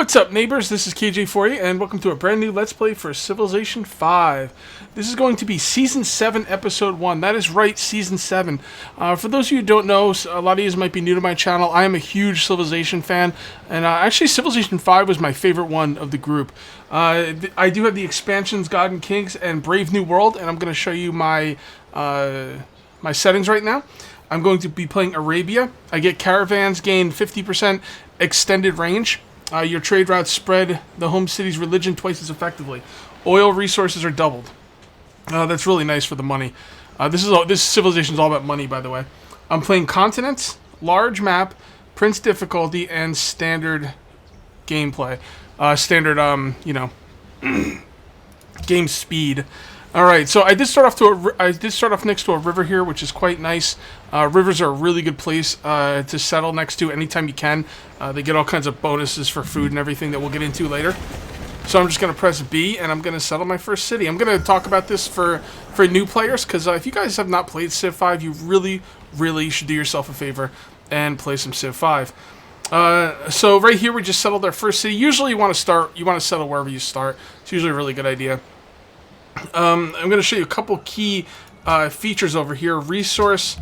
What's up, neighbors? This is KJ40, and welcome to a brand new Let's Play for Civilization 5. This is going to be Season 7, Episode 1. That is right, Season 7. For those of you who don't know, a lot of you might be new to my channel. I am a huge Civilization fan, and actually Civilization 5 was my favorite one of the group. I do have the expansions, God and Kings, and Brave New World, and I'm going to show you my settings right now. I'm going to be playing Arabia. I get caravans, gain 50% extended range. Your trade routes spread the home city's religion twice as effectively. Oil resources are doubled. That's really nice for the money. This civilization is all about money, by the way. I'm playing continents, large map, prince difficulty, and standard gameplay. Standard, game speed. All right, so I did start off next to a river here, which is quite nice. Rivers are a really good place to settle next to anytime you can. They get all kinds of bonuses for food and everything that we'll get into later. So I'm just going to press B, and I'm going to settle my first city. I'm going to talk about this for new players, because if you guys have not played Civ 5, you really, really should do yourself a favor and play some Civ 5. So right here, we just settled our first city. Usually you want to settle wherever you start. It's usually a really good idea. I'm going to show you a couple key features over here. Resource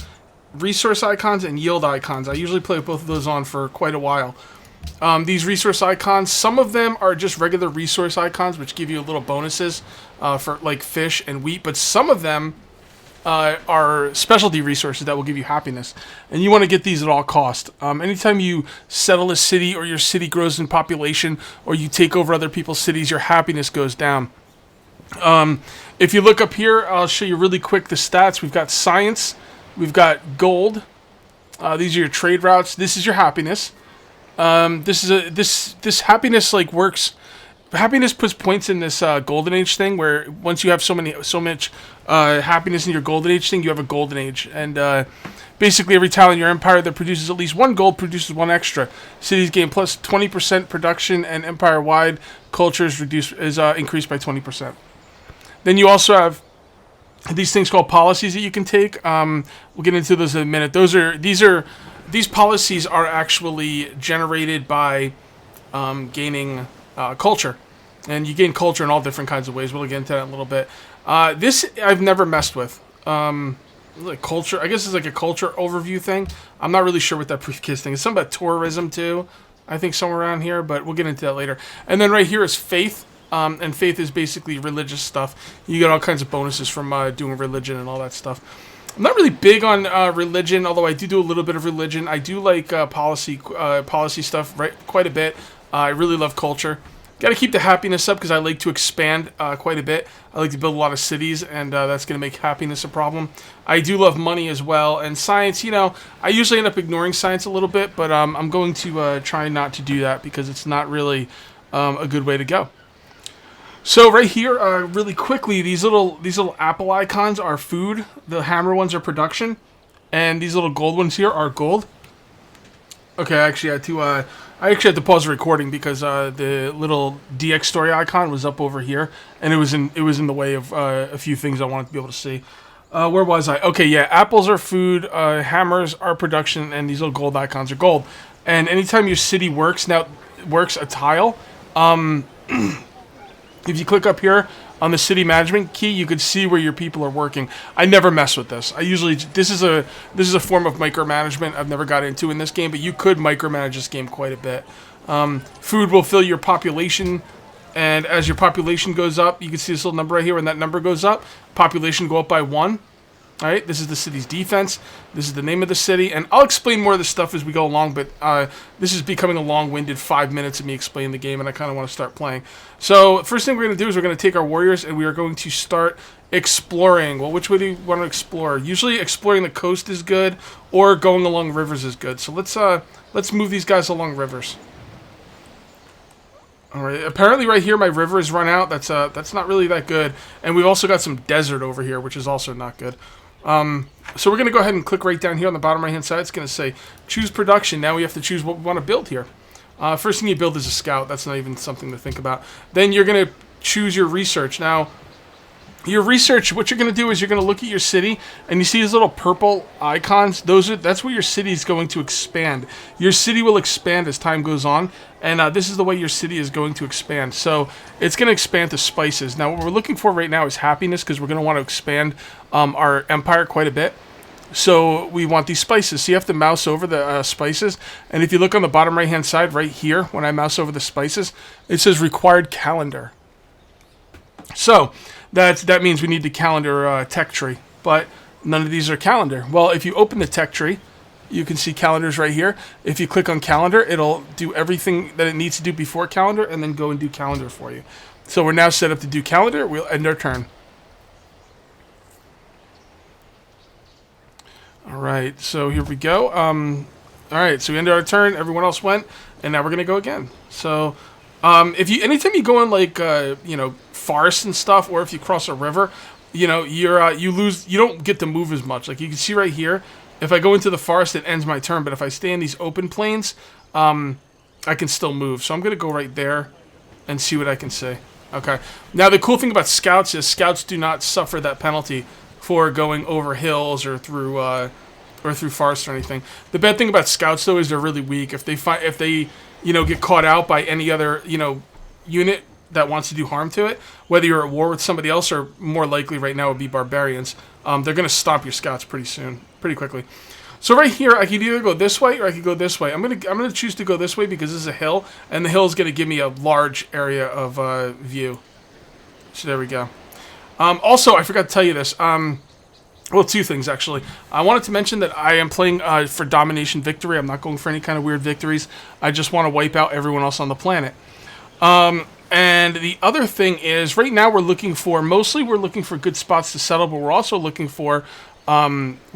icons and yield icons. I usually play both of those on for quite a while. These resource icons, some of them are just regular resource icons, which give you little bonuses for like fish and wheat, but some of them are specialty resources that will give you happiness, and you want to get these at all cost. Anytime you settle a city, or your city grows in population, or you take over other people's cities, your happiness goes down. If you look up here, I'll show you really quick the stats. We've got science, we've got gold. These are your trade routes. This is your happiness. This happiness works. Happiness puts points in this golden age thing, where once you have so much happiness in your golden age thing, you have a golden age. And basically every tile in your empire that produces at least one gold produces one extra. Cities gain plus 20% production, and empire-wide culture is increased by 20%. Then you also have these things called policies that you can take. We'll get into those in a minute. These policies are actually generated by gaining culture, and you gain culture in all different kinds of ways. We'll get into that in a little bit. This I've never messed with. Culture, I guess it's like a culture overview thing. I'm not really sure what that briefcase thing is. Something about tourism too, I think, somewhere around here, but we'll get into that later. And then right here is faith. And faith is basically religious stuff. You get all kinds of bonuses from doing religion and all that stuff. I'm not really big on religion, although I do a little bit of religion. I do like policy stuff quite a bit. I really love culture. Got to keep the happiness up, because I like to expand quite a bit. I like to build a lot of cities, and that's going to make happiness a problem. I do love money as well, and science. I usually end up ignoring science a little bit, but I'm going to try not to do that, because it's not really a good way to go. So right here, really quickly, these little apple icons are food. The hammer ones are production, and these little gold ones here are gold. Okay, I actually had to pause the recording, because the little DX story icon was up over here, and it was in the way of a few things I wanted to be able to see. Where was I? Okay, yeah, apples are food, hammers are production, and these little gold icons are gold. And anytime your city works a tile, if you click up here on the city management key, you can see where your people are working. I never mess with this. This is a form of micromanagement I've never got into in this game, but you could micromanage this game quite a bit. Food will fill your population, and as your population goes up, you can see this little number right here. When that number goes up, population go up by 1. All right, this is the city's defense. This is the name of the city, and I'll explain more of this stuff as we go along, but this is becoming a long-winded 5 minutes of me explaining the game, and I kind of want to start playing. So first thing we're going to do is we're going to take our warriors, and we are going to start exploring. Well, which way do you want to explore? Usually exploring the coast is good, or going along rivers is good. So let's move these guys along rivers. All right, apparently right here my river is run out. That's not really that good, and we've also got some desert over here, which is also not good. So we're going to go ahead and click right down here on the bottom right hand side. It's going to say choose production. Now we have to choose what we want to build here. First thing you build is a scout. That's not even something to think about. Then you're going to choose your research. Now Your research, what you're going to do is you're going to look at your city, and you see these little purple icons. That's where your city is going to expand. Your city will expand as time goes on, and this is the way your city is going to expand. So it's going to expand to spices. Now, what we're looking for right now is happiness, because we're going to want to expand our empire quite a bit. So we want these spices. So you have to mouse over the spices, and if you look on the bottom right-hand side right here, when I mouse over the spices, it says required calendar. So that means we need the calendar tech tree, but none of these are calendar. Well, if you open the tech tree, you can see calendars right here. If you click on calendar, it'll do everything that it needs to do before calendar and then go and do calendar for you. So we're now set up to do calendar. We'll end our turn. All right, so here we go. All right, so we ended our turn. Everyone else went, and now we're gonna go again. So anytime you go in like forests and stuff, or if you cross a river, you don't get to move as much. Like you can see right here, if I go into the forest, it ends my turn. But if I stay in these open plains, I can still move. So I'm gonna go right there and see what I can see. Okay. Now the cool thing about scouts is scouts do not suffer that penalty for going over hills or through forests or anything. The bad thing about scouts though is they're really weak. If they get caught out by any other unit that wants to do harm to it, whether you're at war with somebody else or more likely right now would be barbarians, they're going to stomp your scouts pretty quickly. So right here, I could either go this way or I could go this way. I'm gonna choose to go this way because this is a hill, and the hill is going to give me a large area of view. So there we go. Also, I forgot to tell you this. Well, two things, actually. I wanted to mention that I am playing for domination victory. I'm not going for any kind of weird victories. I just want to wipe out everyone else on the planet. And the other thing is, right now we're looking for good spots to settle, but we're also looking for, what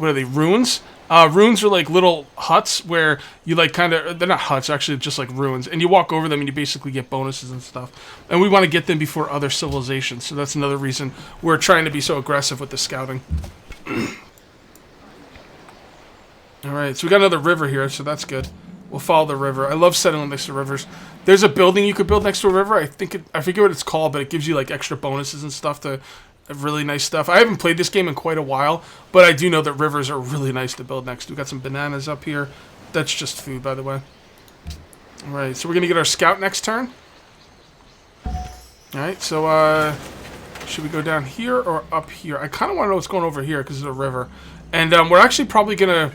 are they, ruins? Ruins are like little huts where you they're not huts, actually just like ruins. And you walk over them and you basically get bonuses and stuff. And we want to get them before other civilizations. So that's another reason we're trying to be so aggressive with the scouting. Alright, so we got another river here, so that's good. We'll follow the river. I love settling next to rivers. There's a building you could build next to a river. I forget what it's called, but it gives you like extra bonuses and stuff to really nice stuff. I haven't played this game in quite a while, but I do know that rivers are really nice to build next to. We got some bananas up here. That's just food, by the way. Alright, so we're gonna get our scout next turn. Alright, so should we go down here or up here? I kind of want to know what's going over here because it's a river. And we're actually probably gonna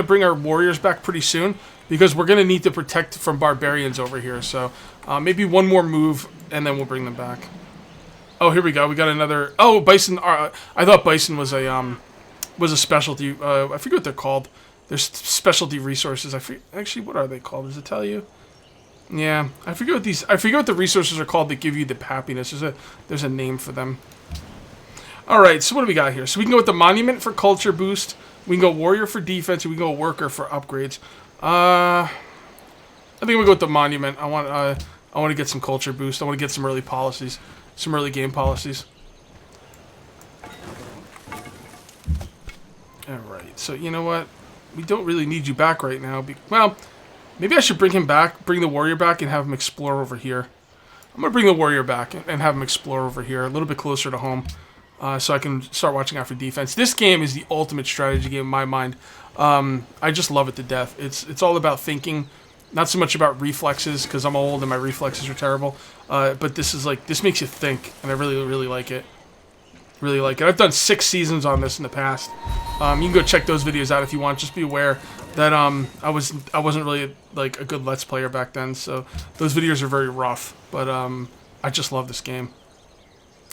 bring our warriors back pretty soon because we're gonna need to protect from barbarians over here. So maybe one more move and then we'll bring them back. Oh, here we go. We got another. Oh, bison. I thought bison was a specialty. I forget what they're called. There's specialty resources. Actually, what are they called? Does it tell you? Yeah, I forget what the resources are called that give you the happiness. There's a name for them. All right. So what do we got here? So we can go with the monument for culture boost. We can go warrior for defense. And we can go worker for upgrades. I think we'll go with the monument. I want to get some culture boost. I want to get some early policies. Some early game policies. Alright, so you know what? We don't really need you back right now. Well, maybe I should bring the warrior back and have him explore over here. I'm going to bring the warrior back and have him explore over here, a little bit closer to home, so I can start watching out for defense. This game is the ultimate strategy game in my mind. I just love it to death. It's all about thinking. Not so much about reflexes, because I'm old and my reflexes are terrible. But this makes you think, and I really, really like it. Really like it. I've done 6 seasons on this in the past. You can go check those videos out if you want. Just be aware that I wasn't really like a good Let's Player back then, so those videos are very rough. But I just love this game.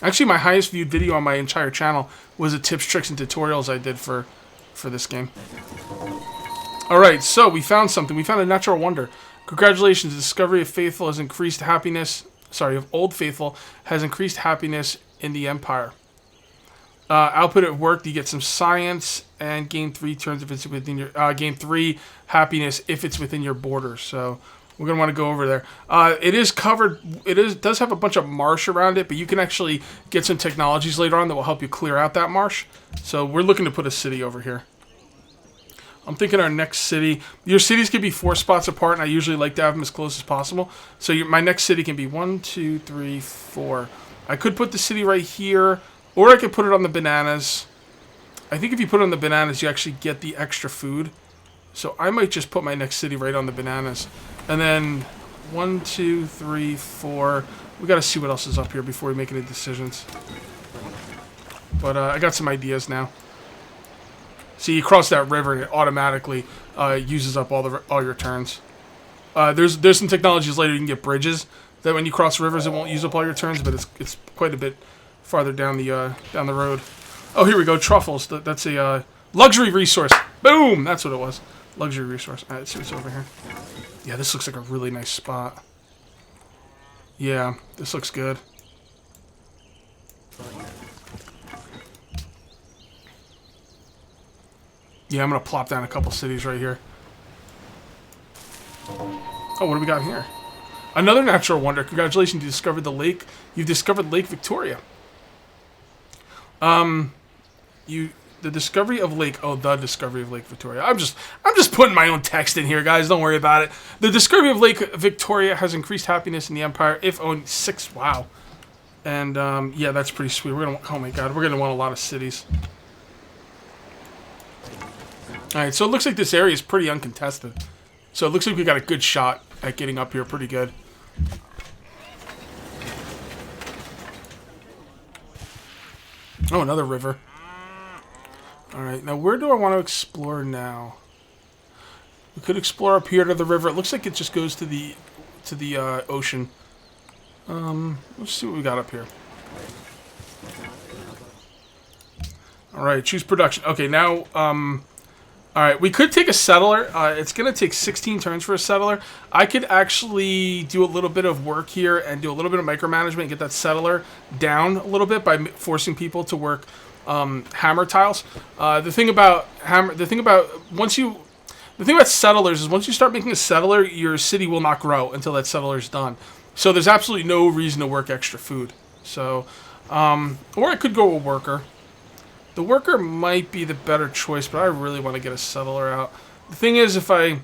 Actually, my highest viewed video on my entire channel was the tips, tricks, and tutorials I did for this game. Alright, so we found something. We found a natural wonder. Congratulations, the discovery of Faithful has increased happiness. Sorry, of Old Faithful has increased happiness in the Empire. Output at work, you get some science and gain 3 turns if it's within your gain 3 happiness if it's within your borders. So we're gonna want to go over there. It is covered. Does have a bunch of marsh around it, but you can actually get some technologies later on that will help you clear out that marsh. So we're looking to put a city over here. I'm thinking our next city. Your cities can be 4 spots apart, and I usually like to have them as close as possible. So my next city can be 1, 2, 3, 4. I could put the city right here, or I could put it on the bananas. I think if you put it on the bananas, you actually get the extra food. So I might just put my next city right on the bananas. And then 1, 2, 3, 4. We got to see what else is up here before we make any decisions. But I got some ideas now. See, you cross that river and it automatically uses up all your turns. There's some technologies later you can get bridges that when you cross rivers it won't use up all your turns, but it's quite a bit farther down the road. Oh, here we go, truffles. That's a luxury resource. Boom, that's what it was. Luxury resource. All right, let's see what's over here. Yeah, this looks like a really nice spot. Yeah, this looks good. Yeah, I'm gonna plop down a couple cities right here. Oh, what do we got here? Another natural wonder. Congratulations, you discovered the lake. You've discovered Lake Victoria. The discovery of Lake. Oh, the discovery of Lake Victoria. I'm just putting my own text in here, guys. Don't worry about it. The discovery of Lake Victoria has increased happiness in the Empire. If owned 6. Wow. And yeah, that's pretty sweet. We're gonna. Oh my God, we're gonna want a lot of cities. All right, so it looks like this area is pretty uncontested. So it looks like we got a good shot at getting up here pretty good. Oh, another river. Alright, now where do I want to explore now? We could explore up here to the river. It looks like it just goes to the ocean. Let's see what we got up here. Alright, choose production. Okay, now, alright, we could take a settler. It's going to take 16 turns for a settler. I could actually do a little bit of work here and do a little bit of micromanagement and get that settler down a little bit by forcing people to work hammer tiles. The thing about settlers is once you start making a settler, your city will not grow until that settler is done. So there's absolutely no reason to work extra food. So, or I could go a worker. The worker might be the better choice, but I really want to get a settler out. The thing is, if I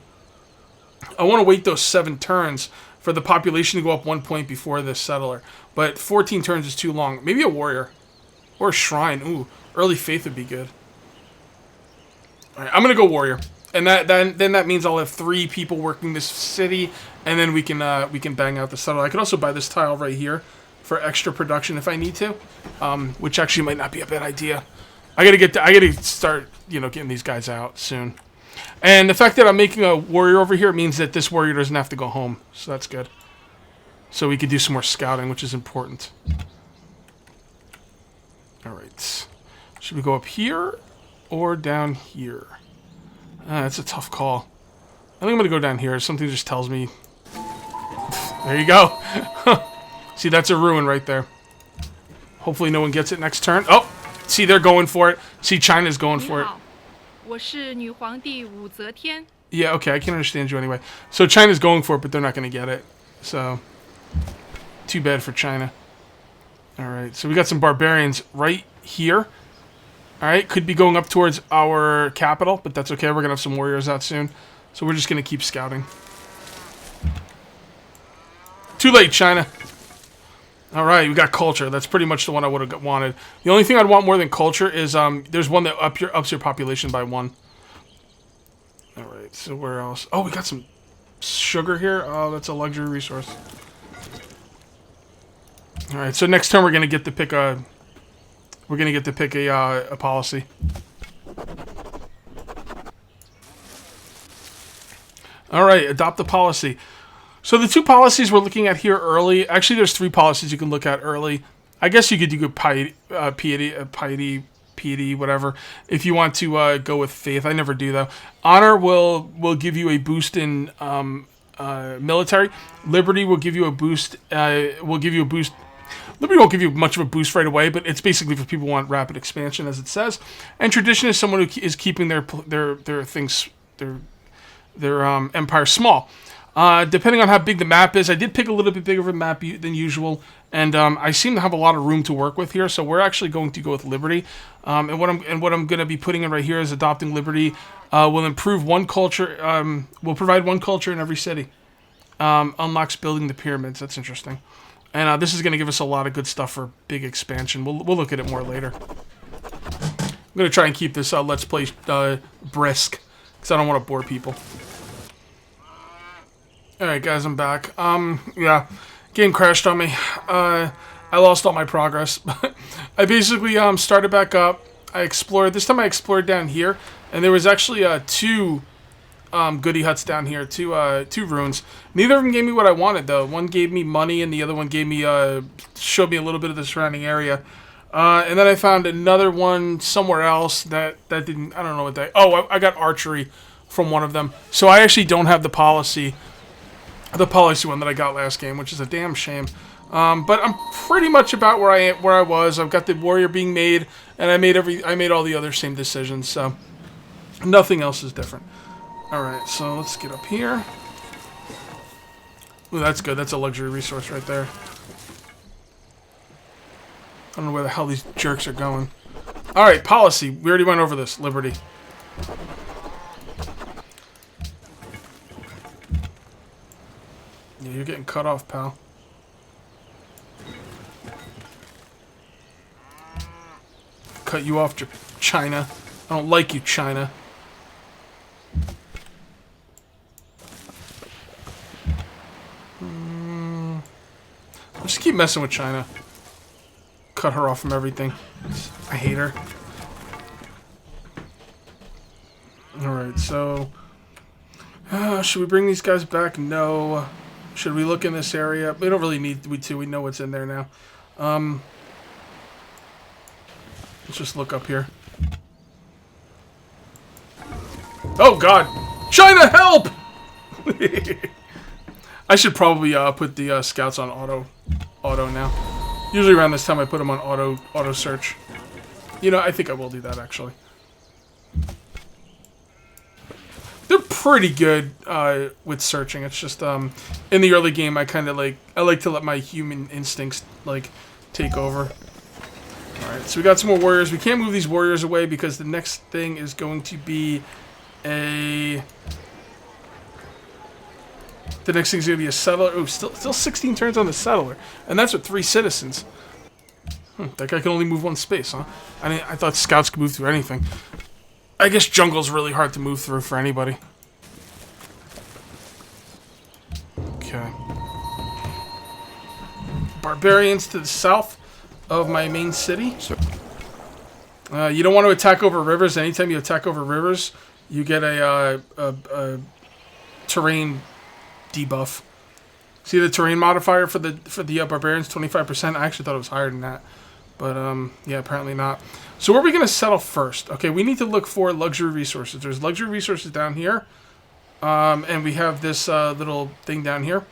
want to wait those 7 turns for the population to go up 1 point before this settler, but 14 turns is too long. Maybe a warrior. Or a shrine. Ooh, early faith would be good. Alright, I'm going to go warrior. And then that means I'll have 3 people working this city, and then we can bang out the settler. I could also buy this tile right here for extra production if I need to, which actually might not be a bad idea. I gotta start, getting these guys out soon. And the fact that I'm making a warrior over here means that this warrior doesn't have to go home, so that's good. So we could do some more scouting, which is important. Alright. Should we go up here or down here? That's a tough call. I think I'm going to go down here. Something just tells me. There you go. See, that's a ruin right there. Hopefully no one gets it next turn. Oh, see, they're going for it. See, China's going for it. Yeah, okay, I can understand you anyway. So China's going for it, but they're not going to get it. So, too bad for China. Alright, so we got some barbarians right here. Alright, could be going up towards our capital, but that's okay. We're going to have some warriors out soon. So we're just going to keep scouting. Too late, China. Alright, we got culture. That's pretty much the one I would have wanted. The only thing I'd want more than culture is there's one that ups your population by 1. Alright, so where else? Oh, we got some sugar here. Oh, that's a luxury resource. All right, so next turn we're gonna get to pick a policy. All right, adopt a policy. So the 2 policies we're looking at here early. Actually, there's 3 policies you can look at early. I guess you could do good piety, whatever. If you want to go with faith, I never do though. Honor will give you a boost in military. Liberty will give you a boost. Liberty won't give you much of a boost right away, but it's basically for people who want rapid expansion, as it says. And tradition is someone who is keeping their empire small. Depending on how big the map is, I did pick a little bit bigger of a map than usual, and I seem to have a lot of room to work with here. So we're actually going to go with liberty. And what I'm going to be putting in right here is adopting liberty. Will improve 1 culture. Will provide 1 culture in every city. Unlocks building the pyramids. That's interesting. And this is going to give us a lot of good stuff for big expansion. We'll look at it more later. I'm going to try and keep this Let's Play brisk, because I don't want to bore people. Alright guys, I'm back. Yeah, game crashed on me. I lost all my progress. I basically started back up. I explored. This time I explored down here, and there was actually two goody huts down here, two ruins. Neither of them gave me what I wanted though. One gave me money, and the other one gave me showed me a little bit of the surrounding area. And then I found another one somewhere else that didn't. I don't know what that. Oh, I got archery from one of them. So I actually don't have the policy one that I got last game, which is a damn shame. But I'm pretty much about where I was. I've got the warrior being made, and I made all the other same decisions. So nothing else is different. All right, so let's get up here. Ooh, that's good. That's a luxury resource right there. I don't know where the hell these jerks are going. All right, policy. We already went over this. Liberty. Yeah, you're getting cut off, pal. Cut you off, China. I don't like you, China. I'll just keep messing with China. Cut her off from everything. I hate her. Alright, so... should we bring these guys back? No. Should we look in this area? We don't really need to. We know what's in there now. Let's just look up here. Oh, God! China, help! I should probably put the scouts on auto now. Usually around this time I put them on auto search. You know, I think I will do that actually. They're pretty good with searching. It's just in the early game I like to let my human instincts take over. All right, so we got some more warriors. We can't move these warriors away because the next thing is going to be a. The next thing's going to be a settler. Oh, still 16 turns on the settler. And that's with 3 citizens. That guy can only move 1 space, huh? I thought scouts could move through anything. I guess jungle's really hard to move through for anybody. Okay. Barbarians to the south of my main city. You don't want to attack over rivers. Anytime you attack over rivers, you get a terrain debuff. See the terrain modifier for the barbarians, 25%. I actually thought it was higher than that, but yeah, apparently not. So where are we going to settle first? Okay, we need to look for luxury resources. There's luxury resources down here, and we have this little thing down here.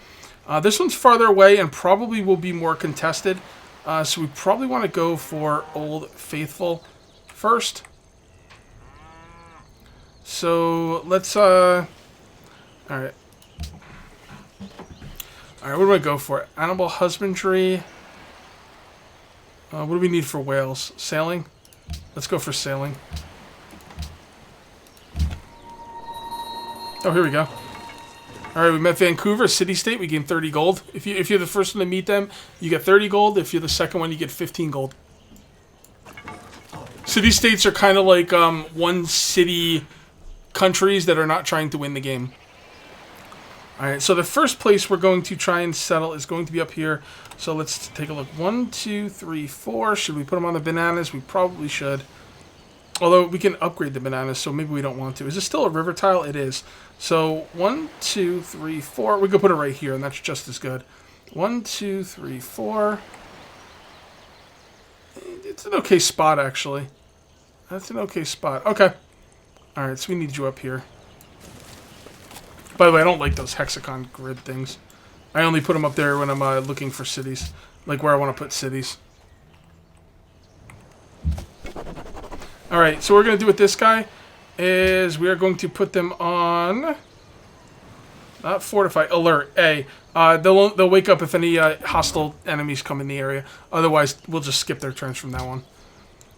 This one's farther away and probably will be more contested. So we probably want to go for Old Faithful first. So let's all right. Alright, what do I go for? Animal husbandry. What do we need for whales? Sailing? Let's go for sailing. Oh, here we go. Alright, we met Vancouver, city-state. We gain 30 gold. If you're the first one to meet them, you get 30 gold. If you're the second one, you get 15 gold. City-states are kind of like one-city countries that are not trying to win the game. Alright, so the first place we're going to try and settle is going to be up here. So let's take a look. 1, 2, 3, 4. Should we put them on the bananas? We probably should. Although we can upgrade the bananas, so maybe we don't want to. Is this still a river tile? It is. So 1, 2, 3, 4. We could put it right here, and that's just as good. 1, 2, 3, 4. It's an okay spot, actually. That's an okay spot. Okay. Alright, so we need you up here. By the way, I don't like those hexagon grid things. I only put them up there when I'm looking for cities. Like where I want to put cities. Alright, so what we're going to do with this guy is we are going to put them on... Not fortify, alert, A. They'll wake up if any hostile enemies come in the area. Otherwise, we'll just skip their turns from now on.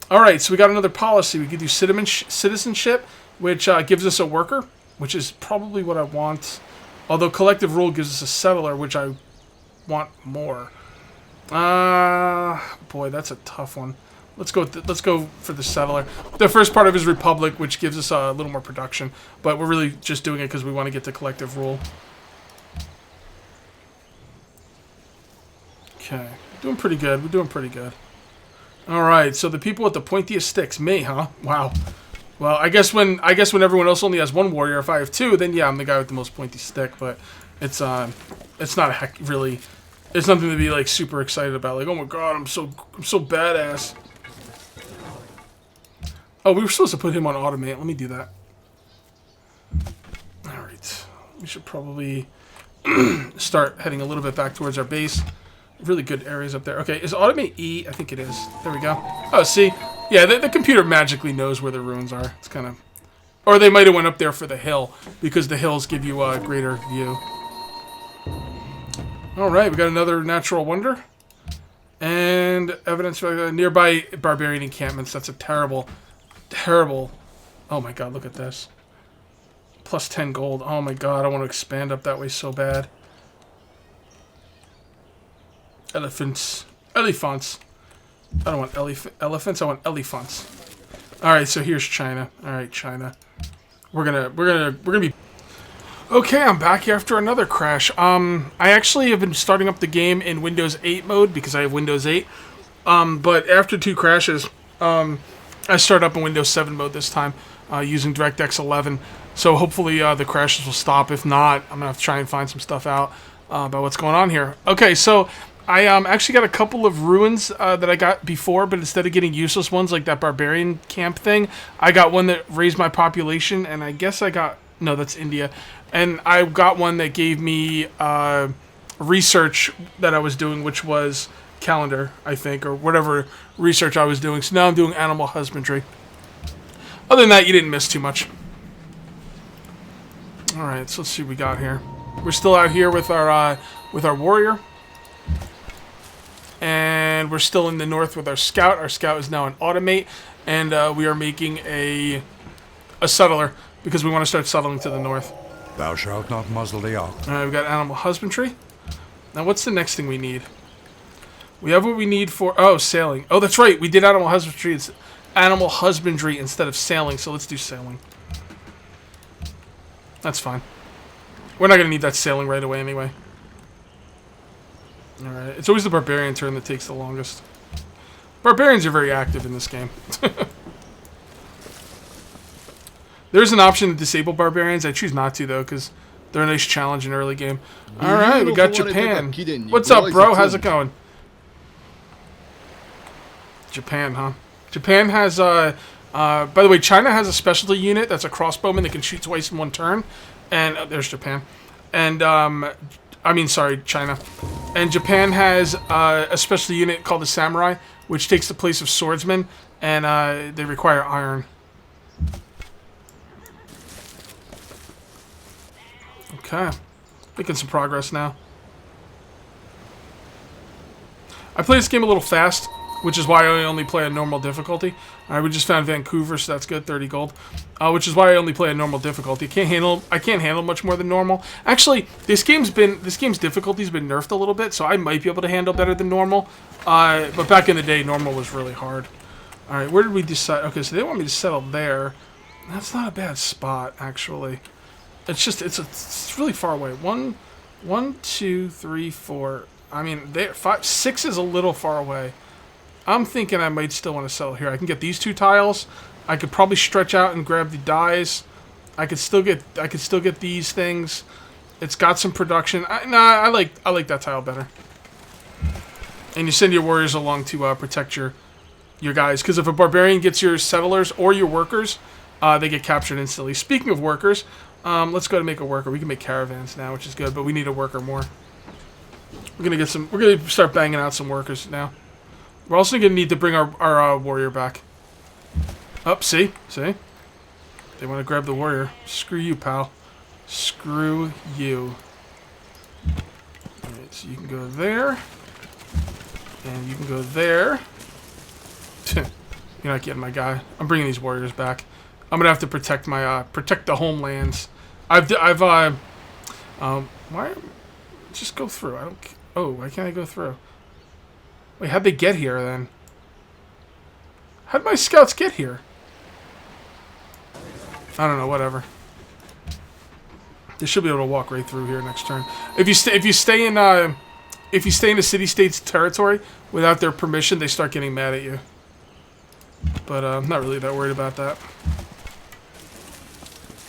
Alright, so we got another policy. We can do citizenship, which gives us a worker, which is probably what I want. Although collective rule gives us a settler, which I want more. Boy, that's a tough one. Let's go for the settler. The first part of his republic, which gives us a little more production, but we're really just doing it because we want to get to collective rule. Okay, doing pretty good. We're doing pretty good. All right, so the people with the pointiest sticks, me, huh? Wow. Well, I guess when everyone else only has one warrior, if I have two, then yeah, I'm the guy with the most pointy stick. But it's not really. It's nothing to be like super excited about. Like, oh my god, I'm so badass. Oh, we were supposed to put him on automate. Let me do that. All right, we should probably start heading a little bit back towards our base. Really good areas up there. Okay, is automate E? I think it is. There we go. Oh, see? Yeah, the computer magically knows where the ruins are. It's kind of... Or they might have went up there for the hill, because the hills give you a greater view. Alright, we got another natural wonder. And evidence of nearby barbarian encampments. That's a terrible... Oh my god, look at this. Plus 10 gold. Oh my god, I want to expand up that way so bad. Elephants. Elephants. I don't want elephants, I want elephants. Alright, so here's China. Alright, China. We're gonna be... Okay, I'm back after another crash. I actually have been starting up the game in Windows 8 mode because I have Windows 8. But after 2 crashes, I start up in Windows 7 mode this time, using DirectX 11. So hopefully the crashes will stop. If not, I'm gonna have to try and find some stuff out about what's going on here. Okay, so I actually got a couple of ruins that I got before, but instead of getting useless ones like that barbarian camp thing, I got one that raised my population, and I guess I got... No, that's India. And I got one that gave me research that I was doing, which was calendar, I think, or whatever research I was doing. So now I'm doing animal husbandry. Other than that, you didn't miss too much. Alright, so let's see what we got here. We're still out here with our warrior. And we're still in the north with our scout. Our scout is now an automate. And we are making a settler, because we want to start settling to the north. Thou shalt not muzzle the ox. Alright, we've got animal husbandry. Now, what's the next thing we need? We have what we need for... Oh, sailing. Oh, that's right. We did animal husbandry. It's animal husbandry instead of sailing, so let's do sailing. That's fine. We're not going to need that sailing right away anyway. Alright. It's always the barbarian turn that takes the longest. Barbarians are very active in this game. There's an option to disable barbarians. I choose not to, though, because they're a nice challenge in early game. Alright, we got Japan. What's up, bro? How's it going? Japan, huh? Japan has, by the way, China has a specialty unit that's a crossbowman that can shoot twice in one turn. And, there's Japan. And, China. And Japan has a specialty unit called the samurai, which takes the place of swordsmen, and they require iron. Okay, making some progress now. I play this game a little fast, which is why I only play a normal difficulty. Alright, we just found Vancouver, so that's good, 30 gold. Which is why I only play a normal difficulty. I can't handle much more than normal. Actually, this game's difficulty's been nerfed a little bit, so I might be able to handle better than normal. But back in the day, normal was really hard. Alright, where did we decide? Okay, so they want me to settle there. That's not a bad spot, actually. It's just, it's really far away. 1, 2, 3, 4. I mean, 5, 6 is a little far away. I'm thinking I might still want to settle here. I can get these 2 tiles. I could probably stretch out and grab the dyes. I could still get these things. It's got some production. I like that tile better. And you send your warriors along to protect your guys, because if a barbarian gets your settlers or your workers, they get captured instantly. Speaking of workers, let's go to make a worker. We can make caravans now, which is good, but we need a worker more. We're gonna start banging out some workers now. We're also gonna need to bring our warrior back. Up, see? They want to grab the warrior. Screw you, pal. Screw you. Alright, so you can go there. And you can go there. You're not getting my guy. I'm bringing these warriors back. I'm gonna have to protect my protect the homelands. Why? Just go through. I don't. Oh, why can't I go through? Wait, how'd they get here then? How'd my scouts get here? I don't know, whatever. They should be able to walk right through here next turn. If you stay in a city-state's territory without their permission, they start getting mad at you. But I'm not really that worried about that.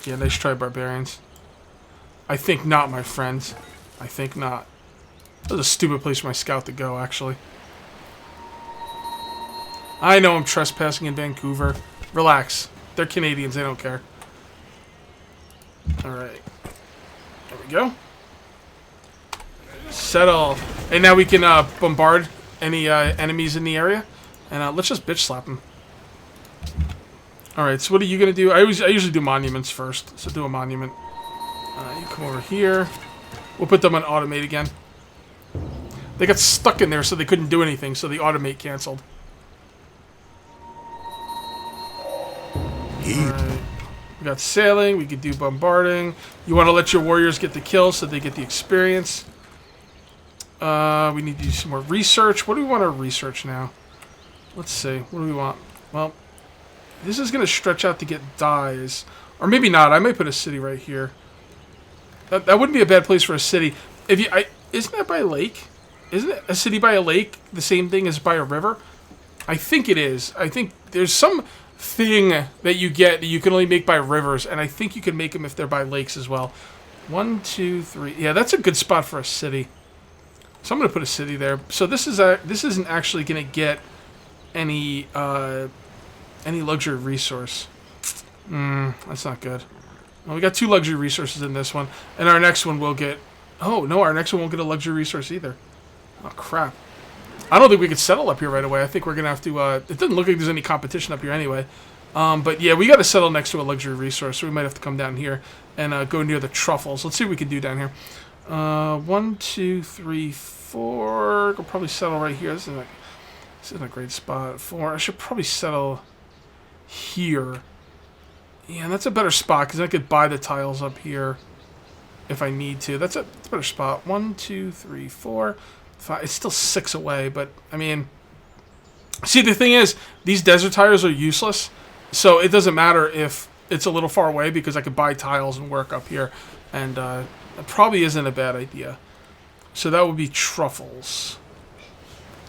Yeah, nice try, Barbarians. I think not, my friends. I think not. That was a stupid place for my scout to go, actually. I know I'm trespassing in Vancouver. Relax. They're Canadians. They don't care. Alright. There we go. Settle. And now we can bombard any enemies in the area. And let's just bitch slap them. Alright, so what are you going to do? I usually do monuments first. So do a monument. You come over here. We'll put them on automate again. They got stuck in there so they couldn't do anything. So the automate canceled. Alright. We got sailing. We could do bombarding. You want to let your warriors get the kills so they get the experience. We need to do some more research. What do we want to research now? Let's see. What do we want? Well, this is going to stretch out to get dyes. Or maybe not. I might put a city right here. That wouldn't be a bad place for a city. Isn't that by a lake? Isn't it a city by a lake the same thing as by a river? I think it is. I think there's some thing that you get that you can only make by rivers, and I think you can make them if they're by lakes as well. 1, 2, 3. Yeah, that's a good spot for a city. So I'm going to put a city there. So this isn't actually going to get any luxury resource. That's not good. Well, we got 2 luxury resources in this one, and our next one will get... Oh, no, our next one won't get a luxury resource either. Oh, crap. I don't think we could settle up here right away. I think we're going to have to... it doesn't look like there's any competition up here anyway. But yeah, we got to settle next to a luxury resource, so we might have to come down here and go near the truffles. Let's see what we can do down here. 1, 2, 3, 4. We'll probably settle right here. This isn't a great spot. 4. I should probably settle here. Yeah, that's a better spot because I could buy the tiles up here if I need to. That's a better spot. 1, 2, 3, 4, 5. It's still 6 away, but I mean, see, the thing is, these desert tires are useless, so it doesn't matter if it's a little far away because I could buy tiles and work up here, and it probably isn't a bad idea. So that would be truffles.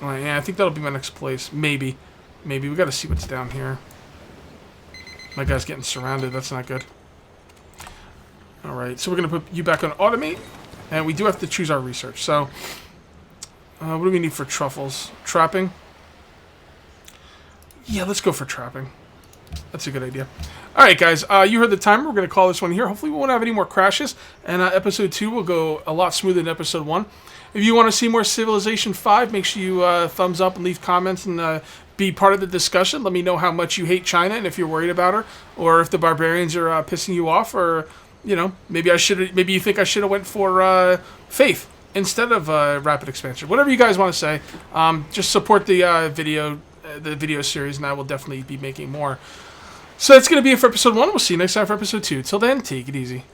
All right, yeah, I think that'll be my next place. Maybe we got to see what's down here. My guy's getting surrounded. That's not good. Alright, so we're going to put you back on automate. And we do have to choose our research. So, what do we need for truffles? Trapping? Yeah, let's go for trapping. That's a good idea. Alright, guys. You heard the timer. We're going to call this one here. Hopefully we won't have any more crashes. And episode 2 will go a lot smoother than episode 1. If you want to see more Civilization 5, make sure you thumbs up and leave comments and be part of the discussion. Let me know how much you hate China and if you're worried about her, or if the barbarians are pissing you off, or you know, maybe you think I should have went for faith instead of rapid expansion. Whatever you guys want to say, just support the video series, and I will definitely be making more. So that's going to be it for episode 1. We'll see you next time for episode 2. Till then, take it easy.